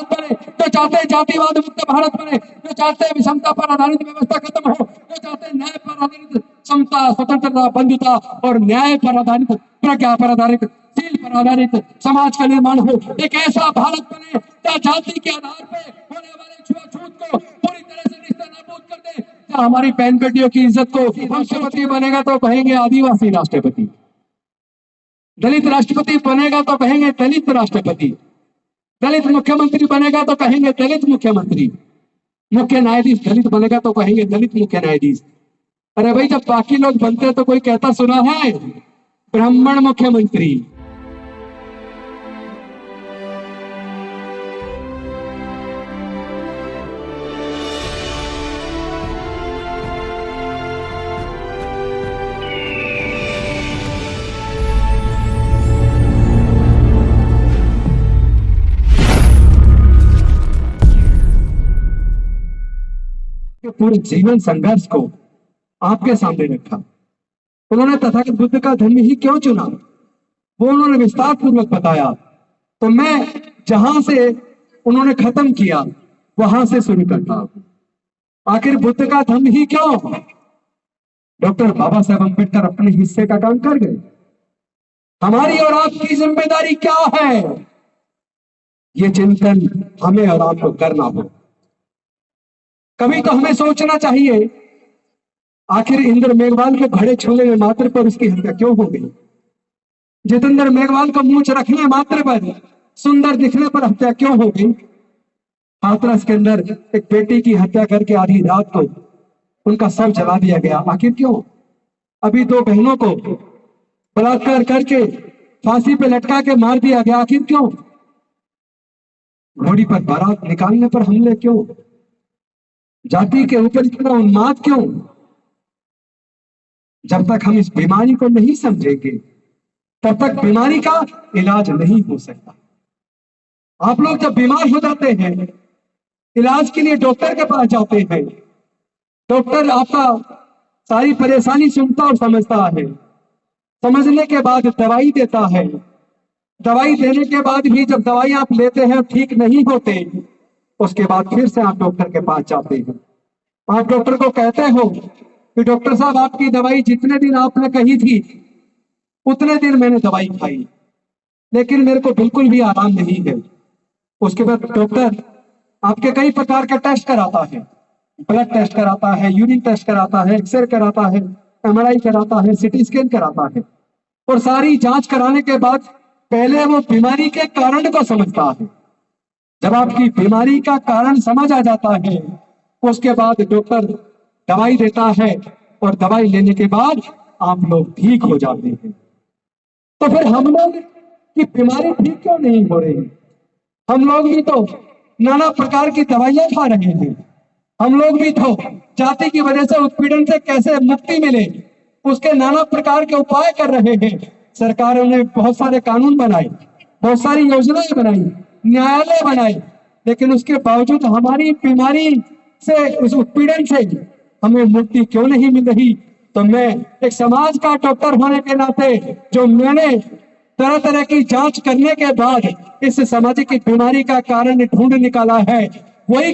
बने, जो चाहते हैं जातिवाद मुक्त भारत बने, जो चाहते हैं विषमता पर आधारित व्यवस्था खत्म हो, जो चाहते हैं न्याय पर आधारित समता, स्वतंत्रता, बंधुता और न्याय पर आधारित, प्रज्ञा पर आधारित, शील पर आधारित समाज का निर्माण हो। एक ऐसा भारत बने जहाँ जाति के आधार पर होने वाले छुआछूत को पूरी तरह से निस्तानाबूद कर दे, जहाँ हमारी बहन बेटियों की इज्जत को, राष्ट्रपति बनेगा तो कहेंगे आदिवासी राष्ट्रपति, दलित राष्ट्रपति बनेगा तो कहेंगे दलित राष्ट्रपति, दलित मुख्यमंत्री बनेगा तो कहेंगे दलित मुख्यमंत्री, मुख्य न्यायाधीश दलित बनेगा तो कहेंगे दलित मुख्य न्यायाधीश। अरे भाई, जब बाकी लोग बनते हैं तो कोई कहता सुना है ब्राह्मण मुख्यमंत्री। पूरे जीवन संघर्ष को आपके सामने रखा। उन्होंने तथागत बुद्ध का धर्म ही क्यों चुना, वो उन्होंने विस्तार पूर्वक बताया। तो मैं जहां से उन्होंने खत्म किया वहां से शुरू करता हूं। आखिर बुद्ध का धर्म ही क्यों? डॉक्टर बाबा साहेब अम्बेडकर अपने हिस्से का काम कर गए। हमारी और आपकी जिम्मेदारी क्या है, ये चिंतन हमें और आपको करना हो। कभी तो हमें सोचना चाहिए, आखिर इंद्र मेघवाल के घड़े छूने में मात्र पर उसकी हत्या क्यों हो गई? जितेंद्र मेघवाल को मूंछ रखने मात्र पर, सुंदर दिखने पर हत्या क्यों हो गई? हाथरस के अंदर एक बेटी की हत्या करके आधी रात को उनका शव जला दिया गया, आखिर क्यों? अभी दो बहनों को बलात्कार करके फांसी पे लटका के मार दिया गया, आखिर क्यों? घोड़ी पर बारात निकालने पर हमले क्यों? जाति के ऊपर इतना उन्माद क्यों? जब तक हम इस बीमारी को नहीं समझेंगे तब तक बीमारी का इलाज नहीं हो सकता। आप लोग जब बीमार हो जाते हैं, इलाज के लिए डॉक्टर के पास जाते हैं, डॉक्टर आपका सारी परेशानी सुनता और समझता है, समझने के बाद दवाई देता है। दवाई देने के बाद भी जब दवाई आप लेते हैं ठीक नहीं होते, उसके बाद फिर से आप डॉक्टर के पास जाते हैं। आप डॉक्टर को कहते हो कि डॉक्टर साहब, आपकी दवाई जितने दिन आपने कही थी उतने दिन मैंने दवाई खाई, लेकिन मेरे को बिल्कुल भी आराम नहीं है। उसके बाद डॉक्टर आपके कई प्रकार के टेस्ट कराता है, ब्लड टेस्ट कराता है, यूरिन टेस्ट कराता है, एक्सरे कराता है, MRI कराता है, CT स्कैन कराता है, और सारी जांच कराने के बाद पहले वो बीमारी के कारण को समझता है। जब आपकी बीमारी का कारण समझ आ जाता है, उसके बाद डॉक्टर दवाई देता है, और दवाई लेने के बाद आप लोग ठीक हो जाते हैं। तो फिर हम लोग की बीमारी ठीक क्यों नहीं हो रही? हम लोग भी तो नाना प्रकार की दवाइयां खा रहे हैं। हम लोग भी तो जाति की वजह से उत्पीड़न से कैसे मुक्ति मिले उसके नाना प्रकार के उपाय कर रहे हैं। सरकारों ने बहुत सारे कानून बनाए, बहुत सारी योजनाएं बनाई, न्यायालय बनाए, लेकिन उसके बावजूद हमारी बीमारी से, उस उत्पीड़न से हमें मुक्ति क्यों नहीं मिल रही? तो मैं एक समाज का डॉक्टर होने के नाते, जो मैंने तरह तरह की जांच करने के बाद इस सामाजिक बीमारी का कारण ढूंढ निकाला है, वही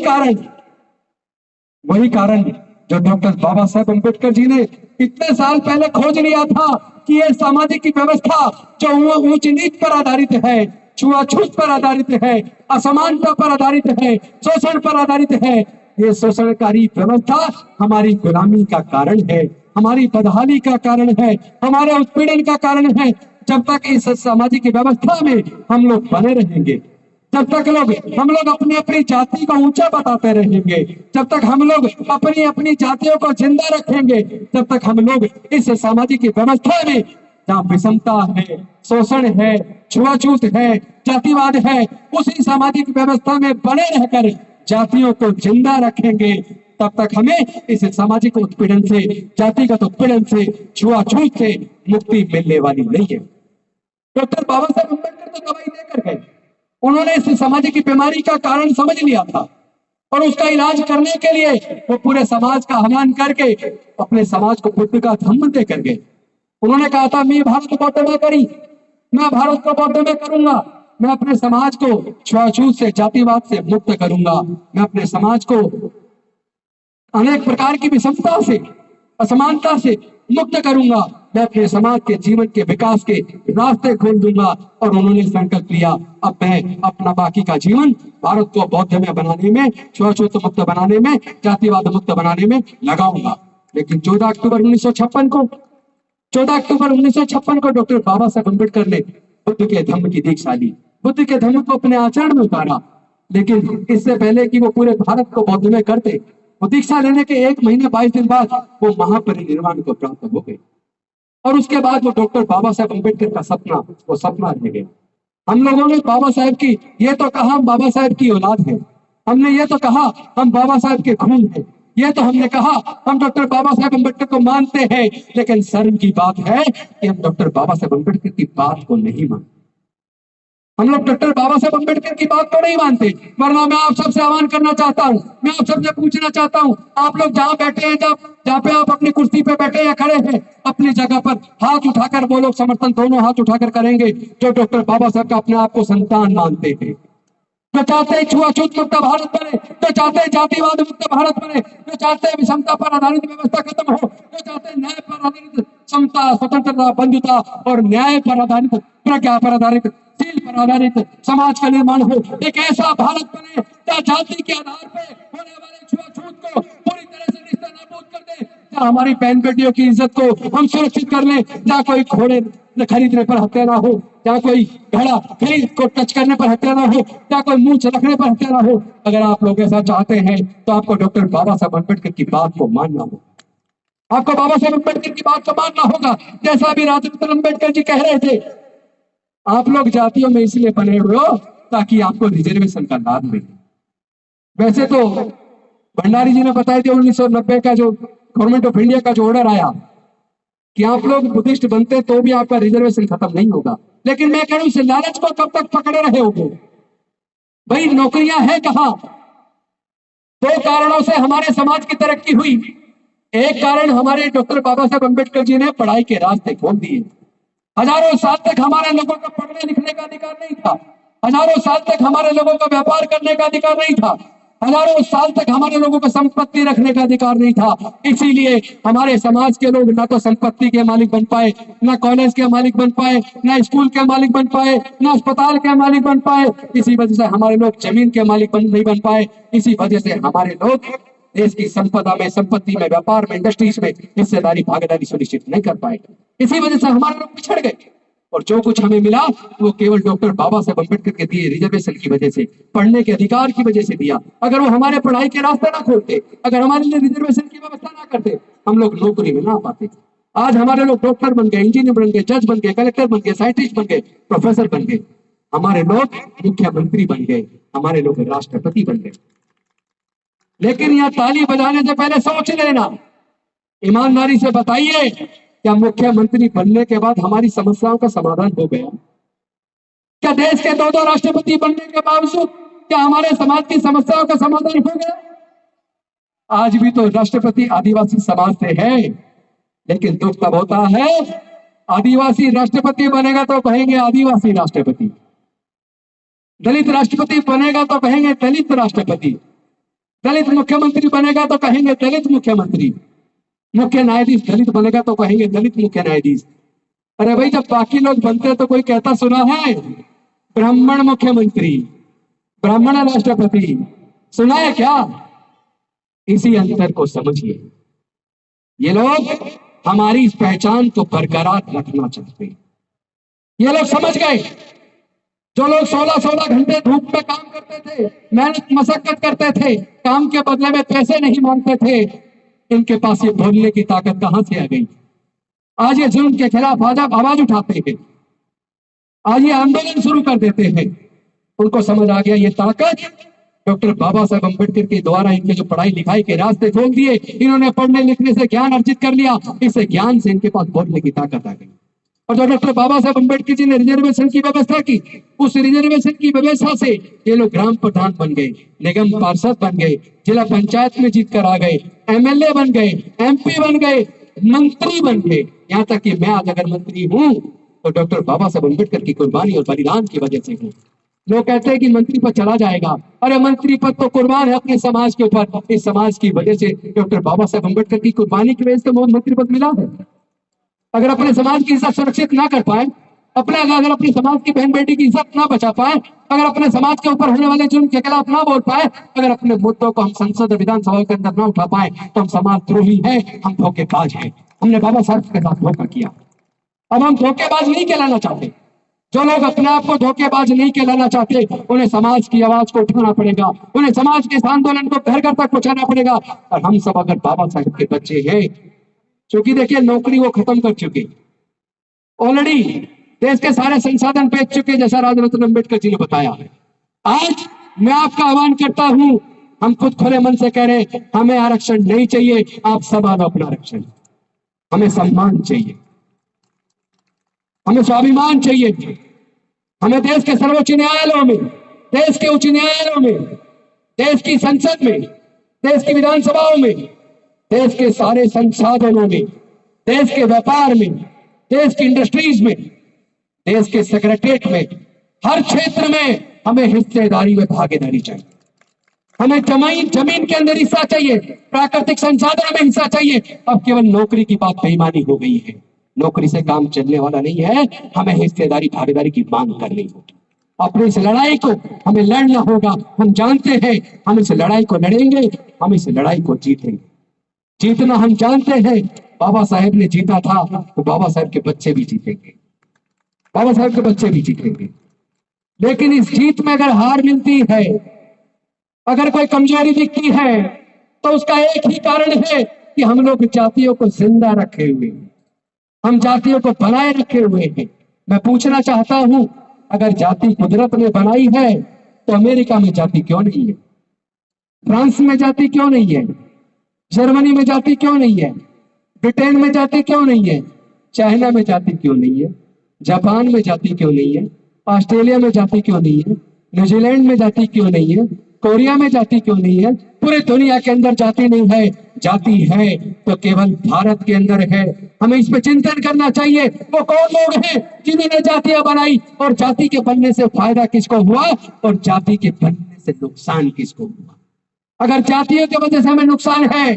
कारण जो डॉक्टर बाबा साहेब अम्बेडकर जी ने इतने साल पहले खोज लिया था कि ये सामाजिक व्यवस्था जो ऊंच नीच पर आधारित है, छुआछूत पर आधारित है, असमानता पर आधारित है, शोषण पर आधारित है, ये शोषणकारी व्यवस्था हमारी गुलामी का कारण है, हमारी बदहाली का कारण है, हमारे उत्पीड़न का कारण है। जब तक इस सामाजिक व्यवस्था में हम लोग बने रहेंगे, जब तक हम लोग अपनी अपनी जाति को ऊंचा बताते रहेंगे, जब तक हम लोग अपनी अपनी जातियों को जिंदा रखेंगे, जब तक हम लोग इस सामाजिक व्यवस्था में जहाँ विषमता है, शोषण है, छुआछूत है, जातिवाद है, उसी सामाजिक व्यवस्था में बने रहकर जातियों को जिंदा रखेंगे, तब तक हमें इस सामाजिक उत्पीड़न से, जातिगत उत्पीड़न से, छुआछूत से मुक्ति मिलने वाली नहीं है। डॉक्टर बाबा साहेब अम्बेडकर तो दवाई देकर गए, उन्होंने इस सामाजिक बीमारी का कारण समझ लिया था, और उसका इलाज करने के लिए वो पूरे समाज का आह्वान करके अपने समाज को बुद्ध का धम्म दे कर गए। उन्होंने कहा था, मैं भारत को बौद्ध में करी, मैं भारत को बौद्ध में करूंगा, मैं अपने समाज को छुआछूत से, जातिवाद से मुक्त करूंगा। मैं अपने समाज को अनेक प्रकार की विषमता से, असमानता से मुक्त करूंगा। मैं अपने समाज के जीवन के विकास के रास्ते खोल दूंगा। और उन्होंने संकल्प लिया, अब मैं अपना बाकी का जीवन भारत को बौद्धमय बनाने में, छुआछूत मुक्त बनाने में, जातिवाद मुक्त बनाने में लगाऊंगा। लेकिन 14 अक्टूबर 1956 को डॉक्टर बाबा साहब अम्बेडकर ने बुद्ध के धम्म की दीक्षा ली, बुद्ध के धम्म को अपने आचरण में उतारा। लेकिन इससे पहले कि वो पूरे भारत को बौद्धमय करते, वो दीक्षा लेने के 1 महीने 22 दिन बाद वो महापरिनिर्वाण को प्राप्त हो गए। और उसके बाद वो डॉक्टर बाबा साहब अम्बेडकर का सपना, वो सपना रह गया। हम लोगों ने बाबा साहब की ये तो कहा हम बाबा साहब की औलाद हैं, हमने ये तो कहा हम बाबा साहब के खून हैं, ये तो हमने कहा हम डॉक्टर बाबा साहब अम्बेडकर को मानते हैं। लेकिन शर्म की बात है कि हम डॉक्टर बाबा साहब अम्बेडकर की बात को नहीं मानते। हम लोग डॉक्टर बाबा साहब अम्बेडकर की बात तो नहीं मानते। वरना मैं आप सबसे आह्वान करना चाहता हूं, मैं आप सबसे पूछना चाहता हूं, आप लोग जहां बैठे हैं, जहां पे आप अपनी कुर्सी पे बैठे या खड़े हैं, अपनी जगह पर हाथ उठाकर वो लोग समर्थन दोनों हाथ उठाकर करेंगे जो डॉक्टर बाबा साहब का अपने आप को संतान मानते हैं, जो चाहते हैं छुआछूत मुक्त भारत बने, जो चाहते हैं जातिवाद मुक्त भारत बने, जो चाहते हैं विषमता पर आधारित व्यवस्था खत्म हो, जो चाहते हैं न्याय पर आधारित समता, स्वतंत्रता, बंधुता और न्याय पर आधारित, प्रज्ञा पर आधारित, शील पर आधारित समाज का निर्माण हो। एक ऐसा भारत बने जहाँ जाति के आधार पर होने वाले छुआछूत को पूरी तरह से निस्तानाबूद कर दे, जहाँ हमारी बहन बेटियों की इज्जत को हम सुरक्षित कर लें, जहाँ कोई घोड़े खरीदने पर हत्या ना हो, जहाँ कोई घड़ा खरीद को टच करने पर हत्या ना हो, जहाँ कोई मूंछ रखने पर हत्या ना हो। अगर आप लोग ऐसा चाहते हैं तो आपको डॉक्टर बाबा साहब अम्बेडकर की बात को मानना होगा, आपको बाबा साहब अम्बेडकर की बात को मानना होगा। जैसा अभी राजेंद्र अम्बेडकर जी कह रहे थे, आप लोग जातियों में इसलिए बने हुए हो ताकि आपको रिजर्वेशन का लाभ मिले। वैसे तो भंडारी जी ने बताया था 1990 का जो गवर्नमेंट ऑफ इंडिया का जो ऑर्डर आया कि आप लोग बुद्धिस्ट बनते तो भी आपका रिजर्वेशन खत्म नहीं होगा। लेकिन मैं कह रहा हूं इस लालच को कब तक पकड़े रहे होगे भाई? नौकरियां है कहां? 2 कारणों से हमारे समाज की तरक्की हुई। एक कारण हमारे डॉक्टर बाबा साहब अम्बेडकर जी ने पढ़ाई के रास्ते खोल दिए। हजारों साल तक हमारे लोगों को पढ़ने लिखने का अधिकार नहीं था, हजारों साल तक हमारे लोगों को व्यापार करने का अधिकार नहीं था, हजारों साल तक हमारे लोगों को संपत्ति रखने का अधिकार नहीं था। इसीलिए हमारे समाज के लोग ना तो संपत्ति के मालिक बन पाए, ना कॉलेज के मालिक बन पाए, ना स्कूल के मालिक बन पाए, ना अस्पताल के मालिक बन पाए। इसी वजह से हमारे लोग जमीन के मालिक नहीं बन पाए। इसी वजह से हमारे लोग देश की संपदा में, संपत्ति में, व्यापार में, इंडस्ट्रीज में हिस्सेदारी, भागीदारी सुनिश्चित नहीं कर पाए। इसी वजह से हमारे लोग पिछड़ गए। और जो कुछ हमें मिला वो केवल डॉक्टर बाबा साहब अम्बेडकर के दिए रिजर्वेशन की वजह से, पढ़ने के अधिकार की वजह से दिया। अगर वो हमारे पढ़ाई के रास्ते ना खोलते, अगर हमारे लिए रिजर्वेशन की व्यवस्था ना करते, हम लोग नौकरी में ना पाते। आज हमारे लोग डॉक्टर बन गए, इंजीनियर बन गए, जज बन गए, कलेक्टर बन गए, साइंटिस्ट बन गए, प्रोफेसर बन गए, हमारे लोग मुख्यमंत्री बन गए, हमारे लोग राष्ट्रपति बन गए। लेकिन यह ताली बजाने से पहले सोच लेना, ईमानदारी से बताइए, क्या मुख्यमंत्री बनने के बाद हमारी समस्याओं का समाधान हो गया? क्या देश के 2 राष्ट्रपति बनने के बावजूद क्या हमारे समाज की समस्याओं का समाधान हो गया? आज भी तो राष्ट्रपति आदिवासी समाज से है। लेकिन दुख तब होता है, आदिवासी राष्ट्रपति बनेगा तो कहेंगे आदिवासी राष्ट्रपति, दलित राष्ट्रपति बनेगा तो कहेंगे दलित राष्ट्रपति, दलित मुख्यमंत्री बनेगा तो कहेंगे दलित मुख्यमंत्री, मुख्य न्यायाधीश दलित बनेगा तो कहेंगे दलित मुख्य न्यायाधीश। अरे भाई, जब बाकी लोग बनते तो कोई कहता सुना है ब्राह्मण मुख्यमंत्री, ब्राह्मण राष्ट्रपति? सुना है क्या? इसी अंतर को समझिए। ये लोग हमारी इस पहचान को बरकरार रखना चाहते हैं। ये लोग समझ गए, जो लोग 16-16 घंटे धूप में काम करते थे, मेहनत मशक्कत करते थे, काम के बदले में पैसे नहीं मांगते थे, इनके पास ये बोलने की ताकत कहां से आ गई? आज ये जुल्म के खिलाफ आवाज उठाते हैं, आज ये आंदोलन शुरू कर देते हैं। उनको समझ आ गया ये ताकत डॉक्टर बाबा साहब अम्बेडकर के द्वारा इनके जो पढ़ाई लिखाई के रास्ते खोल दिए, इन्होंने पढ़ने लिखने से ज्ञान अर्जित कर लिया, इससे ज्ञान से इनके पास बोलने की ताकत आ गई। और जो डॉक्टर बाबा साहब अम्बेडकर जी ने रिजर्वेशन की व्यवस्था की, उस रिजर्वेशन की व्यवस्था से ये लोग ग्राम प्रधान बन गए, निगम पार्षद बन गए, जिला पंचायत में जीत कर आ गए, एमएलए बन गए, एमपी बन गए, मंत्री बन गए। यहाँ तक कि मैं आज अगर मंत्री हूँ तो डॉक्टर बाबा साहब अम्बेडकर की कुर्बानी और बलिदान की वजह से है। लोग कहते हैं कि मंत्री पद चला जाएगा, अरे मंत्री पद तो कुर्बान है अपने समाज के ऊपर। इस समाज की वजह से, डॉक्टर बाबा साहब अम्बेडकर की कुर्बानी की वजह से मंत्री पद मिला है। अगर अपने समाज की इज्जत सुरक्षित ना कर पाए, अगर अपने समाज की बहन बेटी की इज्जत ना बचा पाए, अगर अपने समाज के ऊपर होने वाले जुर्म के खिलाफ ना बोल पाए, अगर अपने मुद्दों को हम संसद और विधानसभा के अंदर ना उठा पाए, तो हम समाज द्रोही हैं, हम धोखेबाज हैं। हमने बाबा साहब के साथ धोखा किया। अब हम धोखेबाज नहीं कहलाना चाहते। जो लोग अपने आप को धोखेबाज नहीं कहलाना चाहते, उन्हें समाज की आवाज को उठाना पड़ेगा, उन्हें समाज के इस आंदोलन को घर घर तक पहुंचाना पड़ेगा। और हम सब अगर बाबा साहब के बच्चे हैं, क्योंकि देखिए नौकरी वो खत्म कर चुके, ऑलरेडी देश के सारे संसाधन बेच चुके, जैसा राजरत्न अम्बेडकर जी ने बताया। आज मैं आपका आह्वान करता हूं, हम खुद खुले मन से कह रहे हैं, हमें आरक्षण नहीं चाहिए, आप सब आना अपना आरक्षण। हमें सम्मान चाहिए, हमें स्वाभिमान चाहिए, हमें देश के सर्वोच्च न्यायालयों में, देश के उच्च न्यायालयों में, देश की संसद में, देश की विधानसभाओं में, देश के सारे संसाधनों में, देश के व्यापार में, देश की इंडस्ट्रीज में, देश के सेक्रेटरीट में, हर क्षेत्र में हमें हिस्सेदारी में भागीदारी चाहिए। हमें जमीन के अंदर हिस्सा चाहिए, प्राकृतिक संसाधनों में हिस्सा चाहिए। अब केवल नौकरी की बात बेईमानी हो गई है, नौकरी से काम चलने वाला नहीं है, हमें हिस्सेदारी भागीदारी की मांग करनी होगी। अपनी इस लड़ाई को हमें लड़ना होगा। हम जानते हैं हम इस लड़ाई को लड़ेंगे, हम इस लड़ाई को जीतेंगे। जीतना हम जानते हैं, बाबा साहेब ने जीता था, तो बाबा साहेब के बच्चे भी जीतेंगे, बाबा साहेब के बच्चे भी जीतेंगे। लेकिन इस जीत में अगर हार मिलती है, अगर कोई कमजोरी दिखती है, तो उसका एक ही कारण है कि हम लोग जातियों को जिंदा रखे हुए हैं, हम जातियों को बनाए रखे हुए हैं। मैं पूछना चाहता हूं, अगर जाति कुदरत ने बनाई है, तो अमेरिका में जाति क्यों नहीं है? फ्रांस में जाति क्यों नहीं है? जर्मनी में जाति क्यों नहीं है? ब्रिटेन में जाति क्यों नहीं है? चाइना में जाति क्यों नहीं है? जापान में जाति क्यों नहीं है? ऑस्ट्रेलिया में जाति क्यों नहीं है? न्यूजीलैंड में जाति क्यों नहीं है? कोरिया में जाति क्यों नहीं है? पूरे दुनिया के अंदर जाति नहीं है। जाति है तो केवल भारत के अंदर है। हमें इस पे चिंतन करना चाहिए, वो कौन लोग हैं जिन्होंने जातियां बनाई, और जाति के बनने से फायदा किसको हुआ और जाति के बनने से नुकसान किसको हुआ। अगर जातियों की वजह से हमें नुकसान है,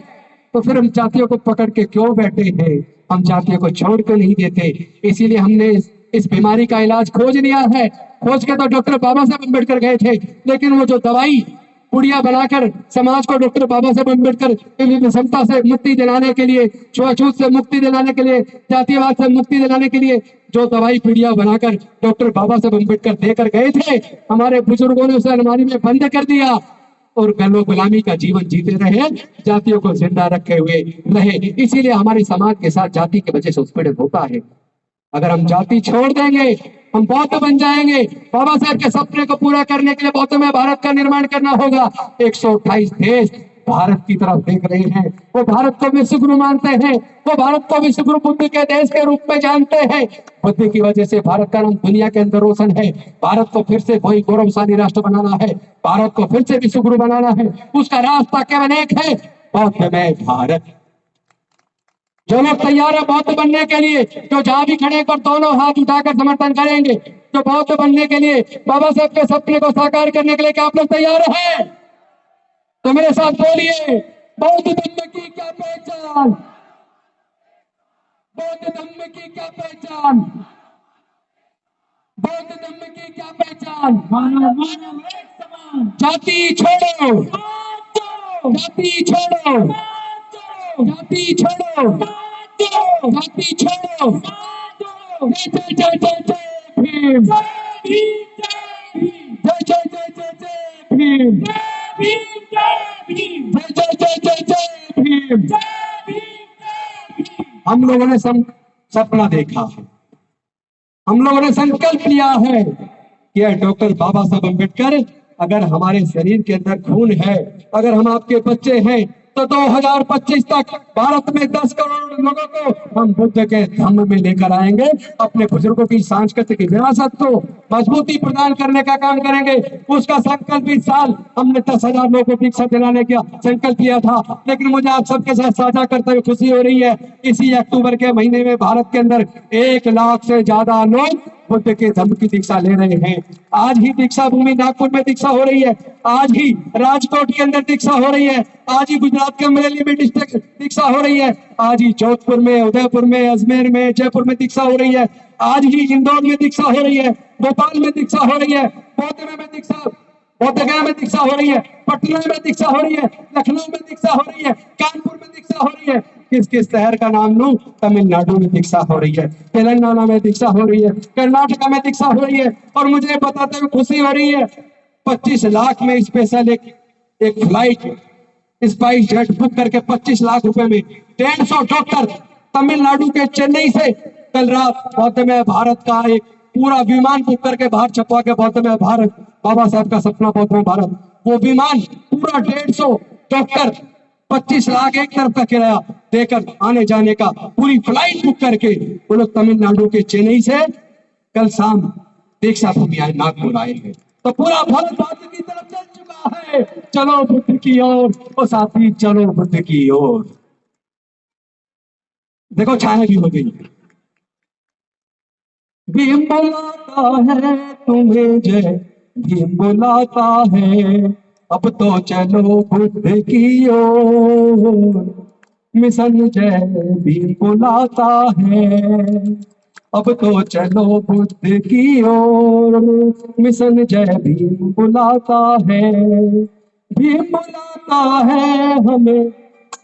तो फिर हम जातियों को पकड़ के क्यों बैठे हैं? हम जातियों को छोड़ के नहीं देते। इसीलिए हमने इस बीमारी का इलाज खोज लिया है। खोज के तो डॉक्टर बाबा साहब अम्बेडकर गए थे, लेकिन वो जो दवाई पुड़िया बनाकर समाज को डॉक्टर बाबा साहब अम्बेडकर विषमता से मुक्ति दिलाने के लिए, छुआछूत से मुक्ति दिलाने के लिए, जातिवाद से मुक्ति दिलाने के लिए जो दवाई पुड़िया बनाकर डॉक्टर बाबा साहब अम्बेडकर देकर गए थे, हमारे बुजुर्गों ने उसे अलमारी में बंद कर दिया और गलो गुलामी का जीवन जीते रहे, जातियों को जिंदा रखे हुए रहे। इसीलिए हमारे समाज के साथ जाति की वजह से उत्पीड़न होता है। अगर हम जाति छोड़ देंगे, हम बौद्ध बन जाएंगे। बाबा साहब के सपने को पूरा करने के लिए बौद्ध में भारत का निर्माण करना होगा। 128 देश भारत की तरफ देख रहे हैं, वो भारत को विश्व गुरु मानते हैं, वो भारत को विश्व गुरु बुद्ध के देश के रूप में जानते हैं। बुद्ध की वजह से भारत का नाम दुनिया के अंदर रोशन है। भारत को फिर से वही गौरवशाली राष्ट्र बनाना है, भारत को फिर से विश्व गुरु बनाना है। उसका रास्ता केवल एक है, बौद्ध में भारत। जो लोग तैयार है बौद्ध बनने के लिए, जो जहां भी खड़े पर दोनों हाथ उठाकर समर्थन करेंगे, जो बौद्ध बनने के लिए, बाबा साहब के सपने को साकार करने के लिए, क्या आप लोग तैयार हैं? तो मेरे साथ बोलिए, बौद्ध धम्म की क्या पहचान, बौद्ध धम्म की क्या पहचान, बौद्ध धम्म की क्या पहचान। जाति छोड़ो, जाति छोड़ो, जाति छोड़ो, जाति छोड़ो। जय जय जय जय भीम, जय जय जय जय जय भीम, जय जय जय जय जय भीम। हम लोगों ने सपना देखा है, हम लोगों ने संकल्प लिया है कि डॉक्टर बाबा साहब अम्बेडकर, अगर हमारे शरीर के अंदर खून है, अगर हम आपके बच्चे हैं, तो 2025 तक भारत में 10 करोड़ लोगों को हम बुद्ध के धम्म में लेकर आएंगे। अपने बुजुर्गों की सांस्कृतिक विरासत को मजबूती प्रदान करने का काम करेंगे। उसका संकल्प इस साल हमने 10,000 लोगों को दीक्षा दिलाने का संकल्प किया था, लेकिन मुझे आप सबके साथ साझा करते हुए खुशी हो रही है, इसी अक्टूबर के महीने में भारत के अंदर 1 लाख से ज्यादा लोग बुद्ध के धम्म की दीक्षा ले रहे हैं। आज ही दीक्षा भूमि नागपुर में दीक्षा हो रही है, आज ही राजकोट के अंदर दीक्षा हो रही है, आज ही गुजरात के अमरेली में डिस्ट्रिक्ट दीक्षा हो रही है, आज ही जोधपुर में, उदयपुर में, अजमेर में, जयपुर में दीक्षा हो रही है, आज ही इंदौर में दीक्षा हो रही है, भोपाल में दीक्षा हो रही है, बोधगया में दीक्षा हो रही है, पटना में दीक्षा हो रही है, लखनऊ में दीक्षा हो रही है, कानपुर में दीक्षा हो रही है। किस किस शहर का नाम लूं? तमिलनाडु में दीक्षा हो रही है, तेलंगाना में दीक्षा हो रही है, कर्नाटका में दीक्षा हो रही है। और मुझे बताते हुए खुशी हो रही है, 25 लाख में स्पेशल एक फ्लाइट स्पाइस जेट बुक करके 25 लाख रुपए में 150 डॉक्टर तमिलनाडु के चेन्नई से कल रात बौद्धमय भारत का एक पूरा विमान बुक करके बाहर छपवा के बौद्धमय भारत, बाबा साहब का सपना बौद्धमय भारत, वो विमान पूरा 150 डॉक्टर 25 लाख एक तरफ का किराया देकर आने जाने का पूरी फ्लाइट बुक करके वो लोग तमिलनाडु के चेन्नई से कल शाम दीक्षा भूमि आए, नागपुर आए हैं। तो पूरा भारत बौद्ध की तरफ चल चुका है। चलो बुद्ध की ओर, ओ साथी चलो बुद्ध की ओर। देखो छाया भी हो गई। भीम बुलाता है तुम्हें, जय भीम बुलाता है, अब तो चलो बुद्ध की ओर। मिशन जय भीम बुलाता है, अब तो चलो बुद्ध की ओर। मिशन जय भीम बुलाता है, भीम बुलाता है हमें,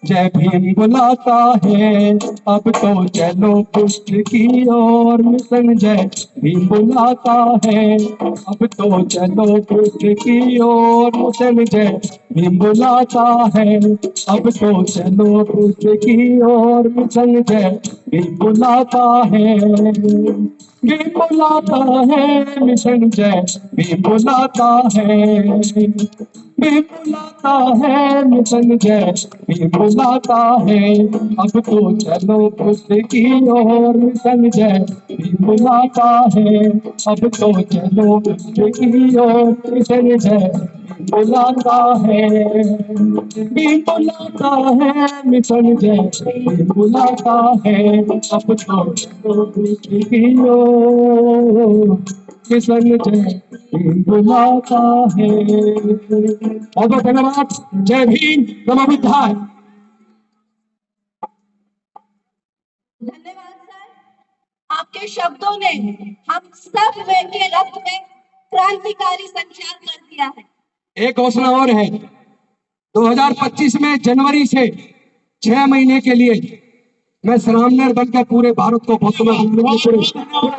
जय भीम बुलाता है, अब तो चलो बुद्ध की ओर। मिशन जय भीम बुलाता है, अब तो चलो बुद्ध की ओर। मिशन जय भीम बुलाता है, अब तो चलो बुद्ध की ओर। मिशन जय भीम बुलाता है, भीम बुलाता है, मिशन जय भीम बुलाता है, भीम बुलाता है, मिशन जय भीम बुलाता है, अब तो चलो बुद्ध की ओर। मिशन जय भीम बुलाता है, अब तो चलो बुद्ध की ओर। मिशन जय बुलाता है, भीम बुलाता है, मिशन जय भीम बुलाता है, अब तो चलो बुद्ध की ओर। मिशन जय भीम बुलाता है। बहुत बहुत धन्यवाद। जय भीम, नमो बुद्धाय। धन्यवाद सर, आपके शब्दों ने हम सब के रक्त में क्रांतिकारी संचार कर दिया है। एक घोषणा और है, 2025 में जनवरी से 6 महीने के लिए मैं श्रामणेर बनकर पूरे भारत को पूरे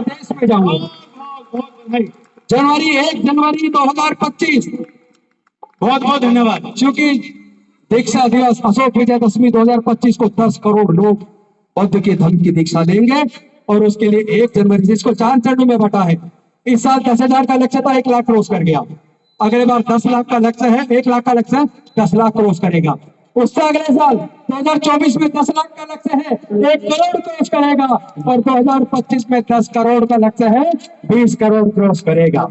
देश में जाऊंगा। जनवरी 2025। बहुत बहुत धन्यवाद। क्योंकि दीक्षा दिवस अशोक विजयदशमी 2025 को 10 करोड़ लोग बुद्ध के धम्म की दीक्षा लेंगे, और उसके लिए 1 जनवरी, जिसको 4 चरणों में बटा है। इस साल 10,000 का लक्ष्य था, 1 लाख क्रॉस कर गया। अगले बार 10 लाख का लक्ष्य है, 1 लाख का लक्ष्य है, 10 लाख क्रॉस करेगा। उससे अगले साल 2024 में 10 लाख का लक्ष्य है, 1 करोड़ क्रॉस करेगा, और 2025 में 10 करोड़ का लक्ष्य है, 20 करोड़ क्रॉस करेगा।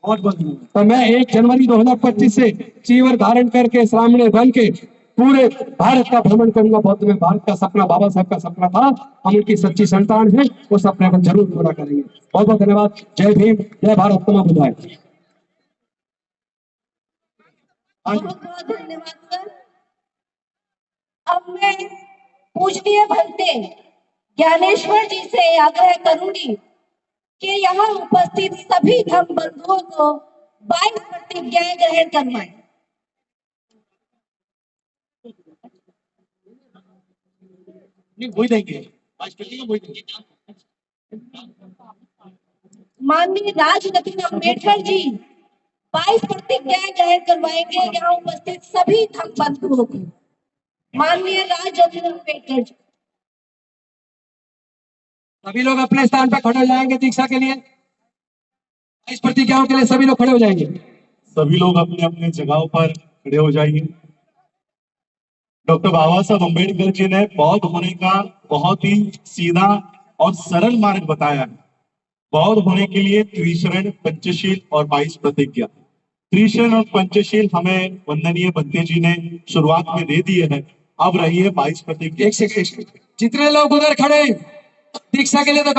बहुत बहुत। तो मैं 1 जनवरी 2025 से चीवर धारण करके श्रामणेर बन के पूरे भारत का भ्रमण करूंगा। बौद्ध में भारत का सपना, बाबा साहब का सपना था, हम उनकी सच्ची संतान हैं, वो सपने को जरूर पूरा करेंगे। बहुत बहुत धन्यवाद। जय भीम, जय भारत, नमो बुद्धाय। बहुत बहुत धन्यवाद सर। अब मैं पूजनीय भंते ज्ञानेश्वर जी से आग्रह करूंगी कि यहाँ उपस्थित सभी धम्म बंधुओं को 22 प्रतिज्ञाएं ग्रहण करवाएं। माननीय राजरत्न अम्बेडकर जी 22 प्रतिज्ञाएं ग्रहण करवाएंगे यहाँ उपस्थित सभी धम्म बंधुओं को। माननीय राजरत्न अम्बेडकर जी। सभी लोग अपने स्थान पर खड़े हो जाएंगे दीक्षा के लिए। 22 प्रतिज्ञाओं के लिए सभी लोग खड़े हो जाएंगे। सभी लोग अपने अपने जगहों पर खड़े हो जाइए। डॉक्टर बाबा साहब अम्बेडकर जी ने बौद्ध होने का बहुत ही सीधा और सरल मार्ग बताया है। बौद्ध होने के लिए त्रिशरण, पंचशील और 22 प्रतिज्ञा। त्रिशरण और पंचशील हमें वंदनीय बंते जी ने शुरुआत में दे दिए हैं। अब रही है 22 प्रतिज्ञा। एक सेकंड, जितने लोग उधर खड़े हैं, दीक्षा के लिए तो